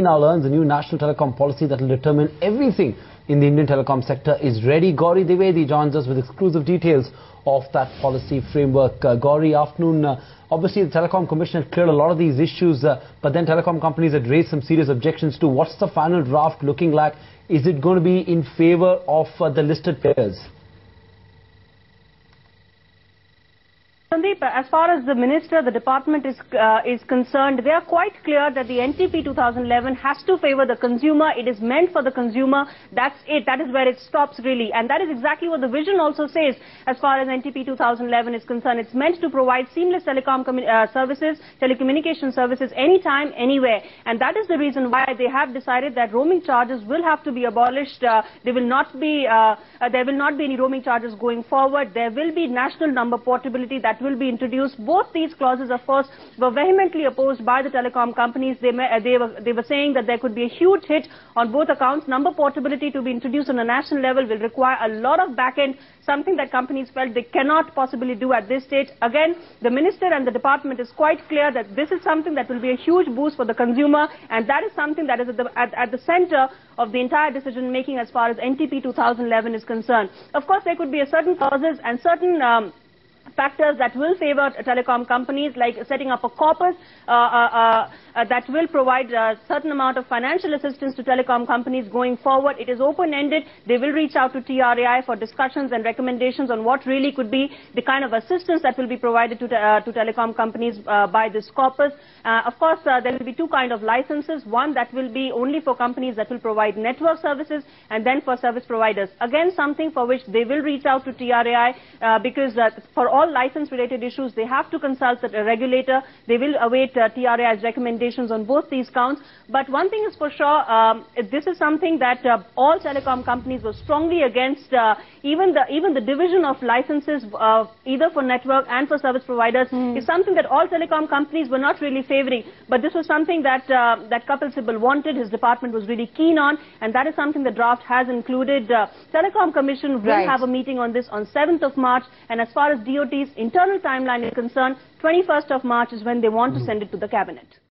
now learns the new national telecom policy that will determine everything in the Indian telecom sector is ready. Gauri Dwivedi joins us with exclusive details of that policy framework. Gauri, afternoon. Obviously, the Telecom Commission had cleared a lot of these issues, but then telecom companies had raised some serious objections to what's the final draft looking like. Is it going to be in favor of the listed players? Sandeep, as far as the minister, the department is concerned, they are quite clear that the NTP 2011 has to favor the consumer. It is meant for the consumer. That's it. That is where it stops, really. And that is exactly what the vision also says as far as NTP 2011 is concerned. It's meant to provide seamless telecommunication services anytime, anywhere. And that is the reason why they have decided that roaming charges will have to be abolished. There will not be any roaming charges going forward. There will be national number portability that will be introduced. Both these clauses, of course, were vehemently opposed by the telecom companies. They were saying that there could be a huge hit on both accounts. Number portability to be introduced on a national level will require a lot of back-end, something that companies felt they cannot possibly do at this stage. Again, the minister and the department is quite clear that this is something that will be a huge boost for the consumer, and that is something that is at the center of the entire decision making as far as NTP 2011 is concerned. Of course, there could be a certain clauses and certain factors that will favor telecom companies, like setting up a corpus that will provide a certain amount of financial assistance to telecom companies going forward. It is open-ended. They will reach out to TRAI for discussions and recommendations on what really could be the kind of assistance that will be provided to telecom companies by this corpus. Of course, there will be two kinds of licenses. One that will be only for companies that will provide network services, and then for service providers. Again, something for which they will reach out to TRAI because for all license-related issues, they have to consult the regulator. They will await TRAI's recommendations on both these counts. But one thing is for sure, this is something that all telecom companies were strongly against. Even the division of licenses, either for network and for service providers, is something that all telecom companies were not really favoring. But this was something that Kapil Sibal wanted. His department was really keen on, and that is something the draft has included. Telecom Commission will have a meeting on this on 7th of March, and as far as DOT's internal timeline is concerned, 21st of March is when they want to send it to the cabinet.